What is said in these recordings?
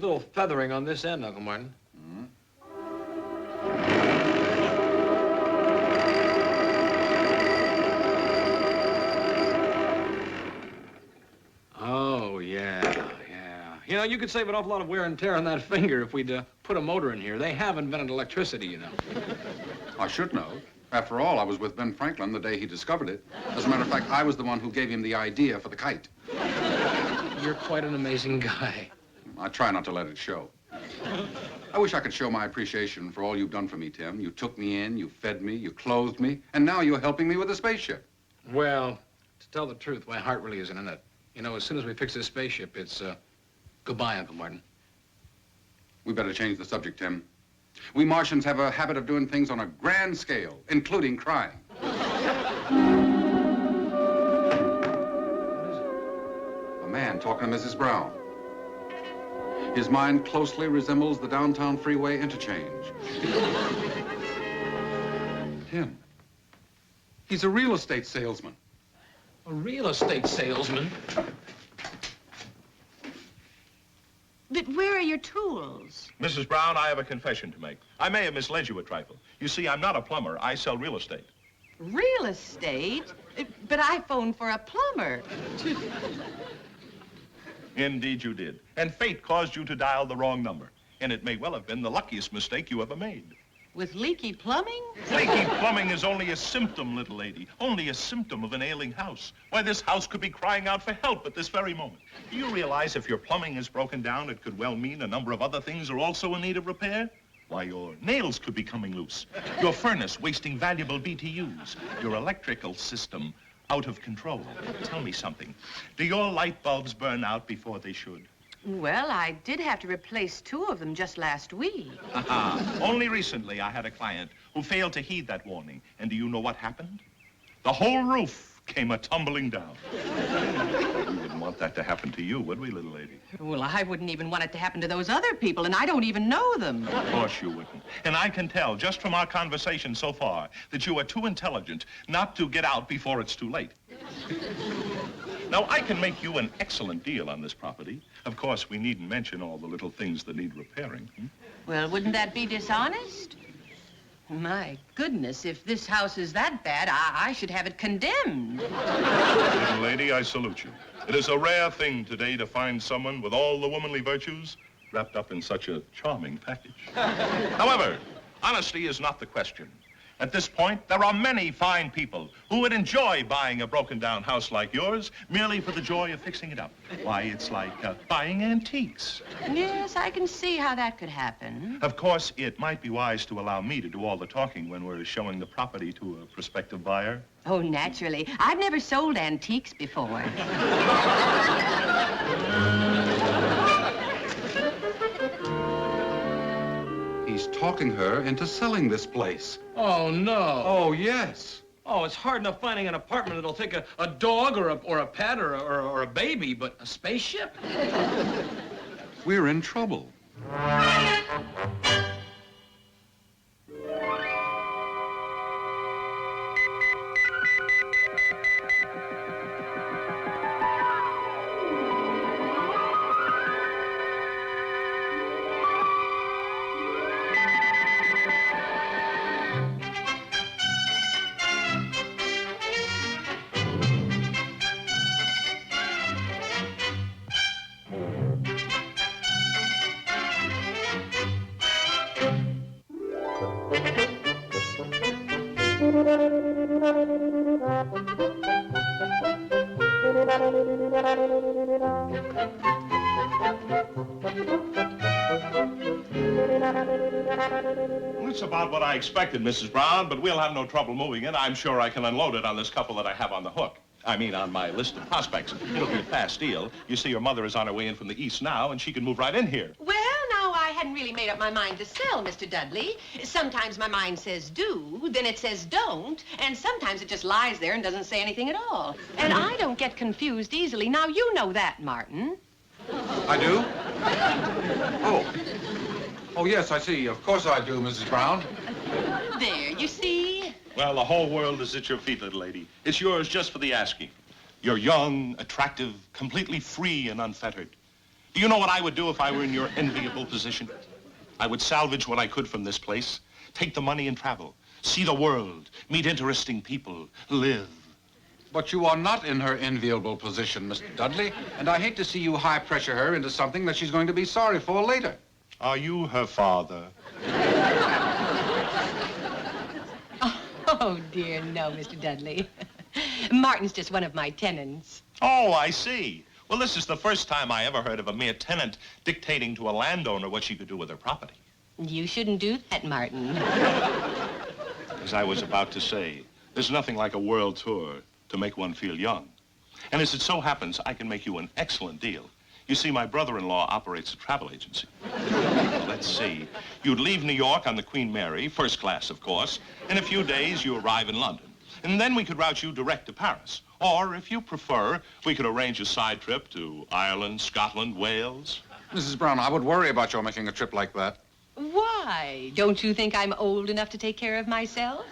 a little feathering on this end, Uncle Martin. Mm-hmm. Oh, yeah. You know, you could save an awful lot of wear and tear on that finger if we'd put a motor in here. They have invented electricity, you know. I should know. After all, I was with Ben Franklin the day he discovered it. As a matter of fact, I was the one who gave him the idea for the kite. You're quite an amazing guy. I try not to let it show. I wish I could show my appreciation for all you've done for me, Tim. You took me in, you fed me, you clothed me, and now you're helping me with a spaceship. Well, to tell the truth, my heart really isn't in it. You know, as soon as we fix this spaceship, it's, goodbye, Uncle Martin. We better change the subject, Tim. We Martians have a habit of doing things on a grand scale, including crying. What is it? A man talking to Mrs. Brown. His mind closely resembles the downtown freeway interchange. Tim, he's a real estate salesman. A real estate salesman? But where are your tools? Mrs. Brown, I have a confession to make. I may have misled you a trifle. You see, I'm not a plumber. I sell real estate. Real estate? But I phoned for a plumber. Indeed you did. And fate caused you to dial the wrong number. And it may well have been the luckiest mistake you ever made. With leaky plumbing? Leaky plumbing is only a symptom, little lady. Only a symptom of an ailing house. Why, this house could be crying out for help at this very moment. Do you realize if your plumbing is broken down, it could well mean a number of other things are also in need of repair? Why, your nails could be coming loose. Your furnace wasting valuable BTUs. Your electrical system out of control. Tell me something. Do your light bulbs burn out before they should? Well, I did have to replace 2 of them just last week. Only recently I had a client who failed to heed that warning. And do you know what happened? The whole roof came a-tumbling down. We wouldn't want that to happen to you, would we, little lady? Well, I wouldn't even want it to happen to those other people, and I don't even know them. Of course you wouldn't. And I can tell, just from our conversation so far, that you are too intelligent not to get out before it's too late. Now, I can make you an excellent deal on this property. Of course, we needn't mention all the little things that need repairing. Well, wouldn't that be dishonest? My goodness, if this house is that bad, I should have it condemned. Little lady, I salute you. It is a rare thing today to find someone with all the womanly virtues wrapped up in such a charming package. However, honesty is not the question. At this point, there are many fine people who would enjoy buying a broken-down house like yours merely for the joy of fixing it up. Why, it's like buying antiques. Yes, I can see how that could happen. Of course, it might be wise to allow me to do all the talking when we're showing the property to a prospective buyer. Oh, naturally. I've never sold antiques before. He's talking her into selling this place. Oh, no. Oh, yes. Oh, it's hard enough finding an apartment that'll take a dog or a pet or a baby, but a spaceship? We're in trouble. Well, it's about what I expected, Mrs. Brown, but we'll have no trouble moving it. I'm sure I can unload it on this couple that I have on the hook. I mean, on my list of prospects. It'll be a fast deal. You see, your mother is on her way in from the east now, and she can move right in here. Well, now, I hadn't really made up my mind to sell, Mr. Dudley. Sometimes my mind says do, then it says don't, and sometimes it just lies there and doesn't say anything at all. And I don't get confused easily. Now, you know that, Martin. I do? Oh. Oh, yes, I see. Of course I do, Mrs. Brown. There, you see? Well, the whole world is at your feet, little lady. It's yours just for the asking. You're young, attractive, completely free and unfettered. Do you know what I would do if I were in your enviable position? I would salvage what I could from this place, take the money and travel, see the world, meet interesting people, live. But you are not in her enviable position, Mr. Dudley, and I hate to see you high-pressure her into something that she's going to be sorry for later. Are you her father? Oh, dear, no, Mr. Dudley. Martin's just one of my tenants. Oh, I see. Well, this is the first time I ever heard of a mere tenant dictating to a landowner what she could do with her property. You shouldn't do that, Martin. As I was about to say, there's nothing like a world tour to make one feel young. And as it so happens, I can make you an excellent deal. You see, my brother-in-law operates a travel agency. Let's see. You'd leave New York on the Queen Mary, first class, of course. In a few days, you arrive in London. And then we could route you direct to Paris. Or, if you prefer, we could arrange a side trip to Ireland, Scotland, Wales. Mrs. Brown, I would worry about your making a trip like that. Why? Don't you think I'm old enough to take care of myself?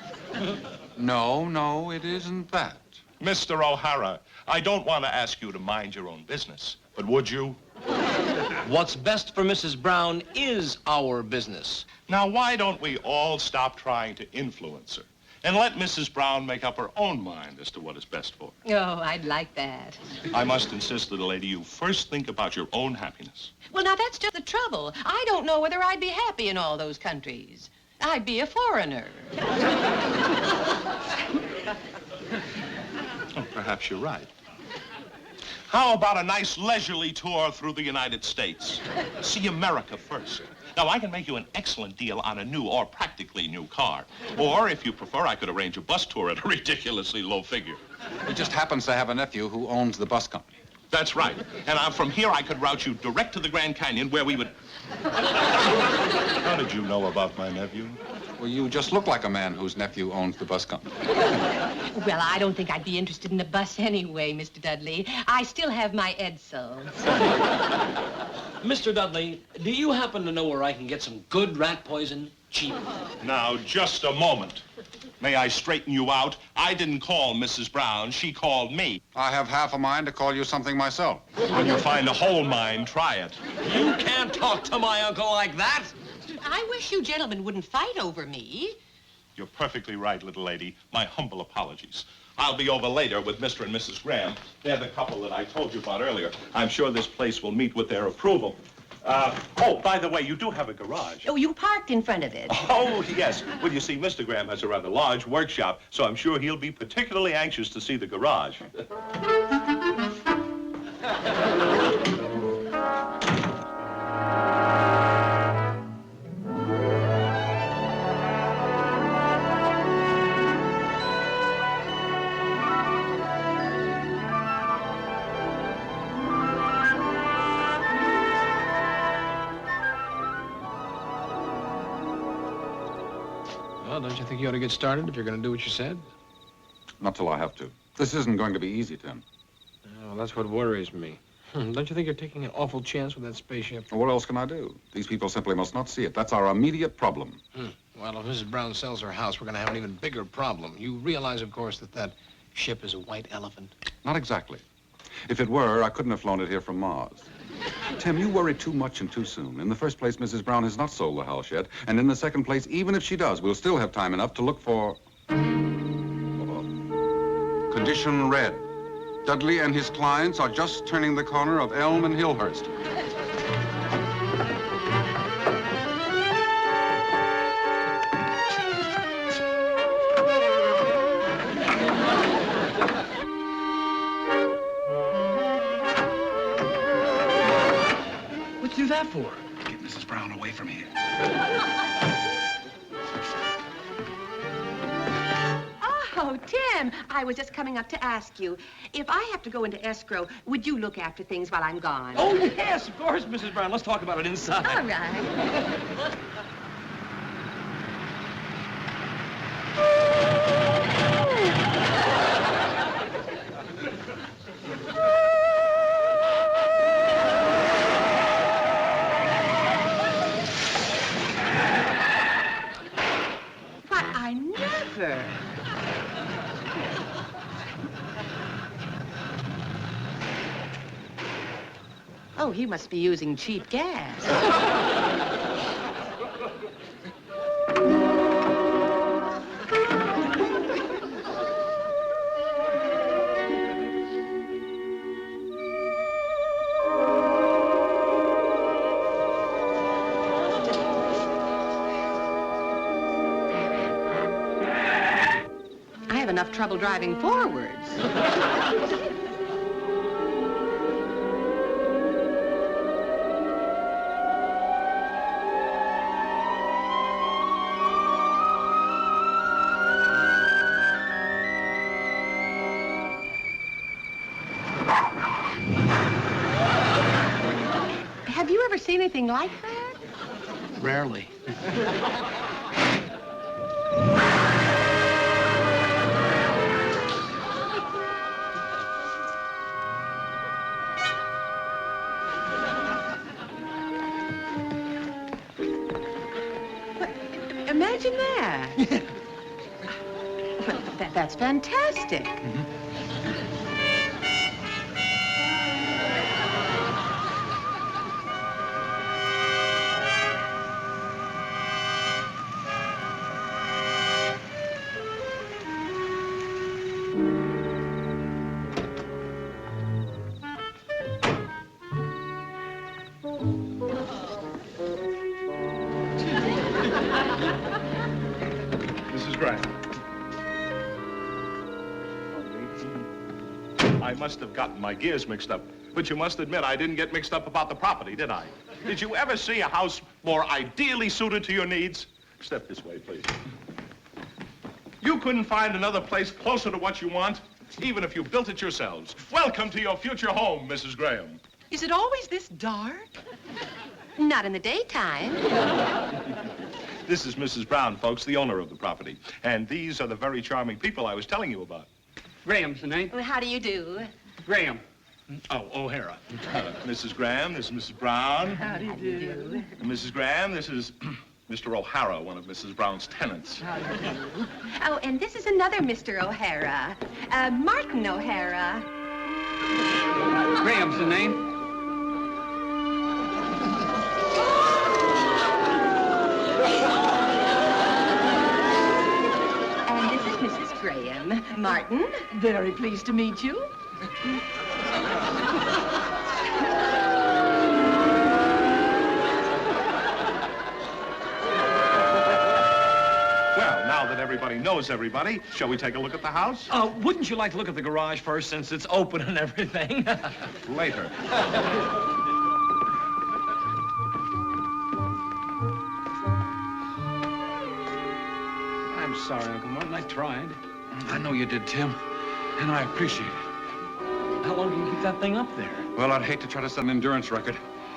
No, it isn't that. Mr. O'Hara, I don't want to ask you to mind your own business, but would you? What's best for Mrs. Brown is our business. Now, why don't we all stop trying to influence her and let Mrs. Brown make up her own mind as to what is best for her? Oh, I'd like that. I must insist, little lady, you first think about your own happiness. Well, now, that's just the trouble. I don't know whether I'd be happy in all those countries. I'd be a foreigner. Oh, perhaps you're right. How about a nice leisurely tour through the United States? See America first. Now, I can make you an excellent deal on a new or practically new car. Or, if you prefer, I could arrange a bus tour at a ridiculously low figure. He just happens to have a nephew who owns the bus company. That's right. And from here, I could route you direct to the Grand Canyon, where we would... How did you know about my nephew? Well, you just look like a man whose nephew owns the bus company. Well, I don't think I'd be interested in the bus anyway, Mr. Dudley. I still have my Edsel. Mr. Dudley, do you happen to know where I can get some good rat poison cheap? Now, just a moment. May I straighten you out? I didn't call Mrs. Brown. She called me. I have half a mind to call you something myself. When you find a whole mind, try it. You can't talk to my uncle like that. I wish you gentlemen wouldn't fight over me. You're perfectly right, little lady. My humble apologies. I'll be over later with Mr. and Mrs. Graham. They're the couple that I told you about earlier. I'm sure this place will meet with their approval. Oh, by the way, you do have a garage. Oh, you parked in front of it. Oh, yes. Well, you see, Mr. Graham has a rather large workshop, so I'm sure he'll be particularly anxious to see the garage. Well, don't you think you ought to get started if you're going to do what you said? Not till I have to. This isn't going to be easy, Tim. Well, that's what worries me. Don't you think you're taking an awful chance with that spaceship? What else can I do? These people simply must not see it. That's our immediate problem. Well, if Mrs. Brown sells her house, we're going to have an even bigger problem. You realize, of course, that ship is a white elephant. Not exactly. If it were, I couldn't have flown it here from Mars. Tim, you worry too much and too soon. In the first place, Mrs. Brown has not sold the house yet. And in the second place, even if she does, we'll still have time enough to look for... Condition red. Dudley and his clients are just turning the corner of Elm and Hillhurst. What'd you do that for? Get Mrs. Brown away from here. Oh, Tim, I was just coming up to ask you, if I have to go into escrow, would you look after things while I'm gone? Oh, yes, of course, Mrs. Brown. Let's talk about it inside. All right. But I never. Oh, Oh, he must be using cheap gas. I have enough trouble driving forwards. Have you ever seen anything like that? Rarely. Imagine that. That's fantastic. Mrs. Graham. I must have gotten my gears mixed up. But you must admit I didn't get mixed up about the property, did I? Did you ever see a house more ideally suited to your needs? Step this way, please. You couldn't find another place closer to what you want, even if you built it yourselves. Welcome to your future home, Mrs. Graham. Is it always this dark? Not in the daytime. This is Mrs. Brown, folks, the owner of the property. And these are the very charming people I was telling you about. Graham's the name. Well, how do you do? Graham. Oh, O'Hara. Mrs. Graham, this is Mrs. Brown. How do you do? And Mrs. Graham, this is Mr. O'Hara, one of Mrs. Brown's tenants. Oh, and this is another Mr. O'Hara. Martin O'Hara. Graham's the name. And this is Mrs. Graham. Martin. Very pleased to meet you. Well, now that everybody knows everybody, shall we take a look at the house? Wouldn't you like to look at the garage first, since it's open and everything? Later. I'm sorry, Uncle Martin. I tried. I know you did, Tim, and I appreciate it. How long can you keep that thing up there? Well, I'd hate to try to set an endurance record.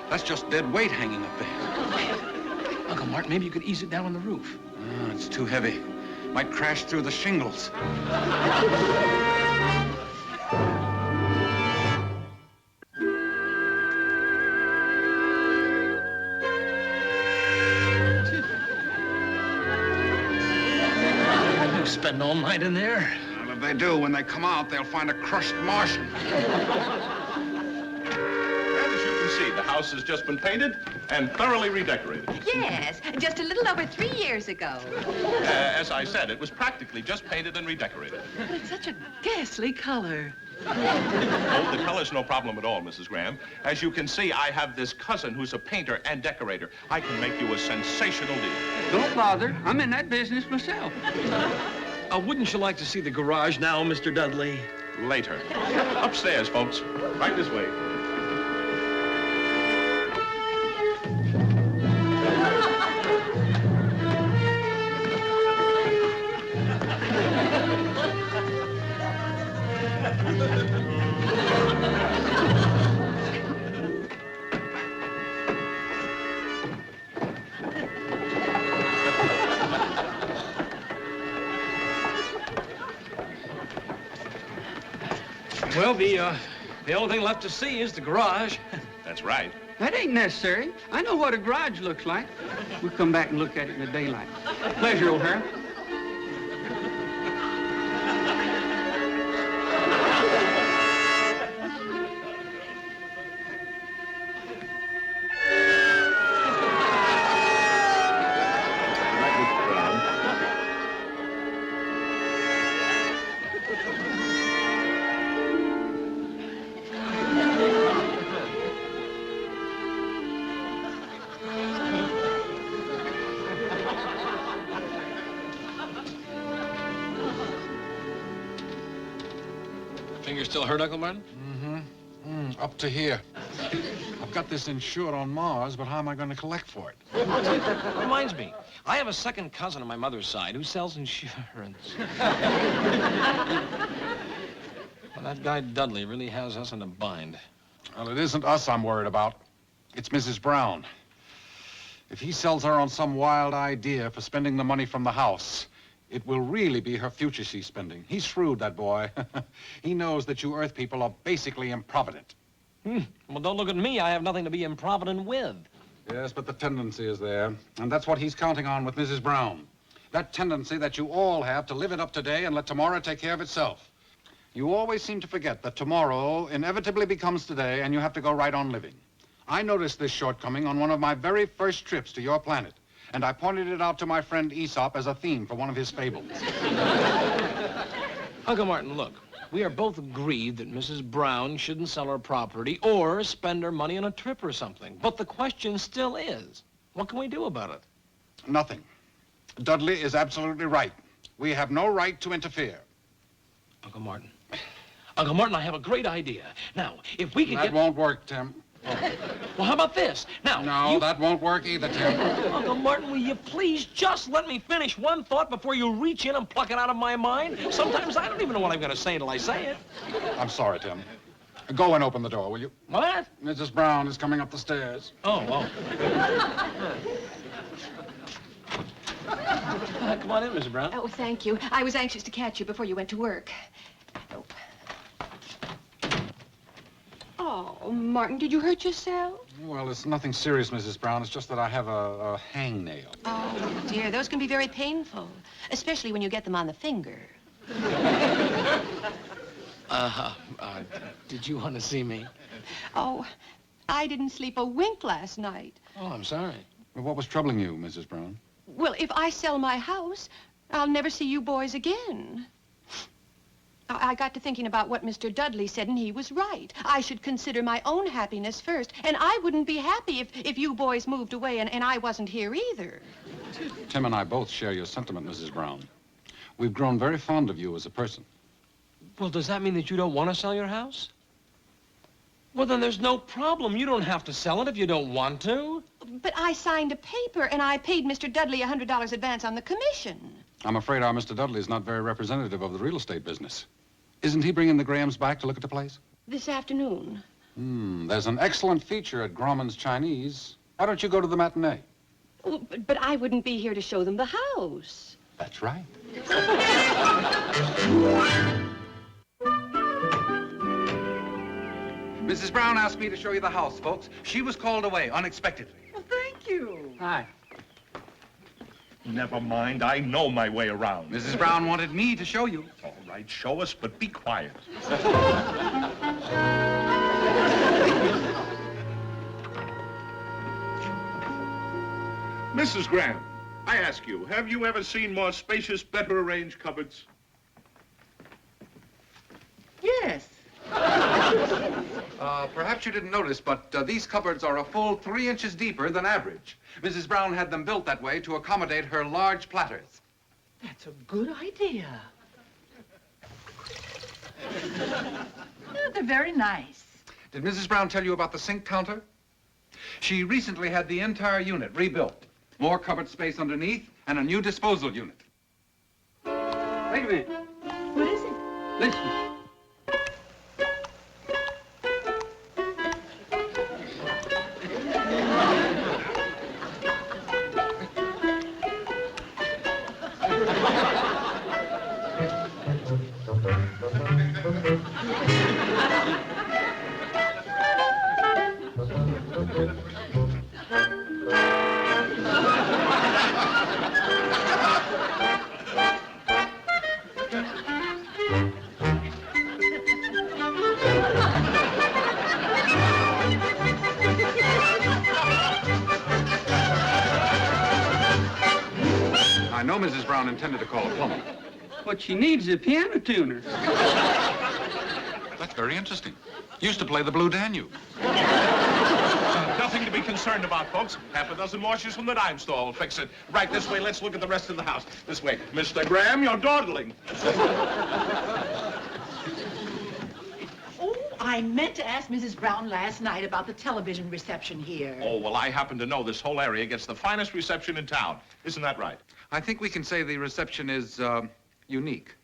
That's just dead weight hanging up there. Uncle Martin, maybe you could ease it down on the roof. Oh, it's too heavy. Might crash through the shingles. You spend all night in there? Well, if they do, when they come out, they'll find a crushed Martian. And as you can see, the house has just been painted and thoroughly redecorated. Yes, just a little over 3 years ago. As I said, it was practically just painted and redecorated. But it's such a ghastly color. Oh, the color's no problem at all, Mrs. Graham. As you can see, I have this cousin who's a painter and decorator. I can make you a sensational deal. Don't bother. I'm in that business myself. Wouldn't you like to see the garage now, Mr. Dudley? Later. Upstairs, folks. Right this way. Well, the only thing left to see is the garage. That's right. That ain't necessary. I know what a garage looks like. We'll come back and look at it in the daylight. Pleasure, O'Hara. finger still hurt, Uncle Martin? Up to here. I've got this insured on Mars, but how am I going to collect for it? Reminds me, I have a second cousin on my mother's side who sells insurance. Well, that guy Dudley really has us in a bind. Well, it isn't us I'm worried about. It's Mrs. Brown. If he sells her on some wild idea for spending the money from the house, it will really be her future she's spending. He's shrewd, that boy. He knows that you Earth people are basically improvident. Well, don't look at me. I have nothing to be improvident with. Yes, but the tendency is there, and that's what he's counting on with Mrs. Brown. That tendency that you all have to live it up today and let tomorrow take care of itself. You always seem to forget that tomorrow inevitably becomes today, and you have to go right on living. I noticed this shortcoming on one of my very first trips to your planet, and I pointed it out to my friend Aesop as a theme for one of his fables. Uncle Martin, look. We are both agreed that Mrs. Brown shouldn't sell her property or spend her money on a trip or something. But the question still is, what can we do about it? Nothing. Dudley is absolutely right. We have no right to interfere. Uncle Martin, I have a great idea. Now, if we can That won't work, Tim. Well, how about this? Now, No, that won't work either, Tim. Uncle Martin, will you please just let me finish one thought before you reach in and pluck it out of my mind? Sometimes I don't even know what I'm going to say until I say it. I'm sorry, Tim. Go and open the door, will you? What? Mrs. Brown is coming up the stairs. Oh. Come on in, Mrs. Brown. Oh, thank you. I was anxious to catch you before you went to work. Oh, Martin, did you hurt yourself? Well, it's nothing serious, Mrs. Brown. It's just that I have a hangnail. Oh, dear, those can be very painful, especially when you get them on the finger. Did you want to see me? Oh, I didn't sleep a wink last night. Oh, I'm sorry. Well, what was troubling you, Mrs. Brown? Well, if I sell my house, I'll never see you boys again. I got to thinking about what Mr. Dudley said, and he was right. I should consider my own happiness first, and I wouldn't be happy if you boys moved away and I wasn't here either. Tim and I both share your sentiment, Mrs. Brown. We've grown very fond of you as a person. Well, does that mean that you don't want to sell your house? Well, then there's no problem. You don't have to sell it if you don't want to. But I signed a paper, and I paid Mr. Dudley $100 advance on the commission. I'm afraid our Mr. Dudley is not very representative of the real estate business. Isn't he bringing the Grahams back to look at the place? This afternoon. There's an excellent feature at Grauman's Chinese. Why don't you go to the matinee? Oh, but I wouldn't be here to show them the house. That's right. Mrs. Brown asked me to show you the house, folks. She was called away unexpectedly. Well, thank you. Hi. Never mind, I know my way around. Mrs. Brown wanted me to show you. All right, show us, but be quiet. Mrs. Graham, I ask you, have you ever seen more spacious, better arranged cupboards? Yes. Perhaps you didn't notice, but these cupboards are a full 3 inches deeper than average. Mrs. Brown had them built that way to accommodate her large platters. That's a good idea. They're very nice. Did Mrs. Brown tell you about the sink counter? She recently had the entire unit rebuilt. More cupboard space underneath and a new disposal unit. Wait a minute. What is it? Listen. I know Mrs. Brown intended to call a plumber. What she needs is a piano tuner. That's very interesting. Used to play the Blue Danube. Nothing to be concerned about, folks. Half a dozen washers from the dime store will fix it. Right this way, let's look at the rest of the house. This way. Mr. Graham, you're dawdling. I meant to ask Mrs. Brown last night about the television reception here. Oh, well, I happen to know this whole area gets the finest reception in town. Isn't that right? I think we can say the reception is, unique.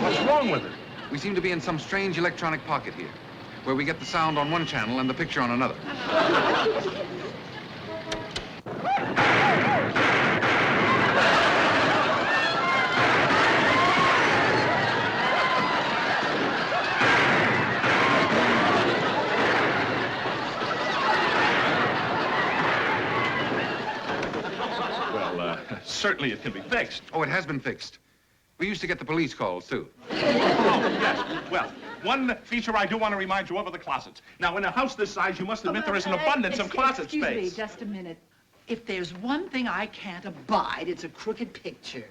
What's wrong with it? We seem to be in some strange electronic pocket here, where we get the sound on one channel and the picture on another. Well, certainly it can be fixed. Oh, it has been fixed. We used to get the police calls, too. Oh, yes. Well, one feature I do want to remind you of are the closets. Now, in a house this size, you must admit there is an abundance of closet Excuse space. me, just a minute. If there's one thing I can't abide, it's a crooked picture.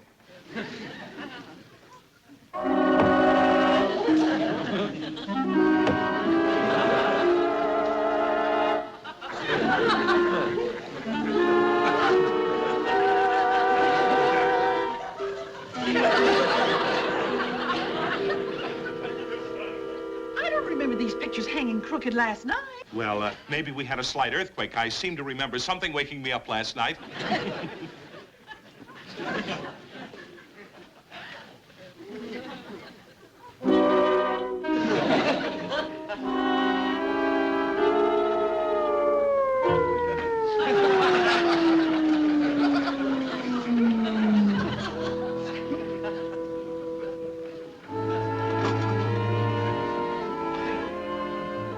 I don't remember these pictures hanging crooked last night. Well, maybe we had a slight earthquake. I seem to remember something waking me up last night.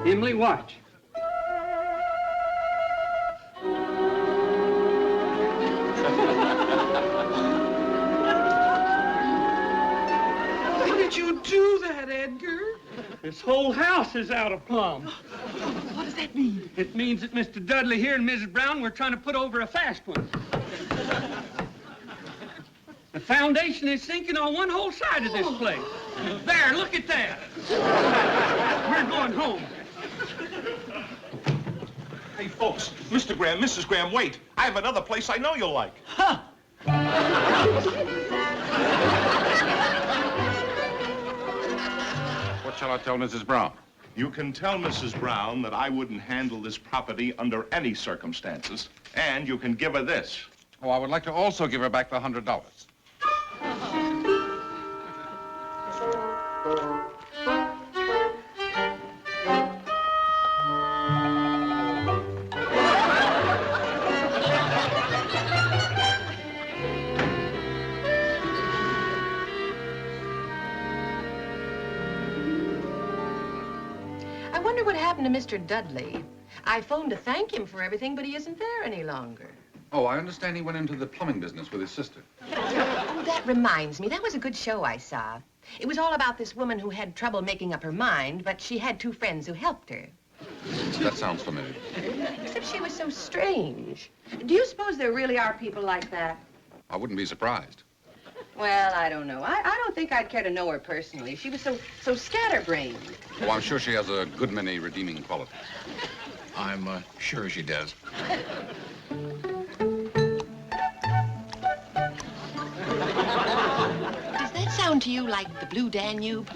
Emily, watch. Why did you do that, Edgar? This whole house is out of plumb. What does that mean? It means that Mr. Dudley here and Mrs. Brown were trying to put over a fast one. The foundation is sinking on one whole side of this place. There, look at that. We're going home. Hey, folks, Mr. Graham, Mrs. Graham, wait. I have another place I know you'll like. Huh. What shall I tell Mrs. Brown? You can tell Mrs. Brown that I wouldn't handle this property under any circumstances. And you can give her this. Oh, I would like to also give her back the $100. I wonder what happened to Mr. Dudley. I phoned to thank him for everything, but he isn't there any longer. Oh, I understand he went into the plumbing business with his sister. Oh, that reminds me. That was a good show I saw. It was all about this woman who had trouble making up her mind, but she had two friends who helped her. That sounds familiar. Except she was so strange. Do you suppose there really are people like that? I wouldn't be surprised. Well, I don't know. I don't think I'd care to know her personally. She was so scatterbrained. Oh, I'm sure she has a good many redeeming qualities. I'm sure she does. Does that sound to you like the Blue Danube?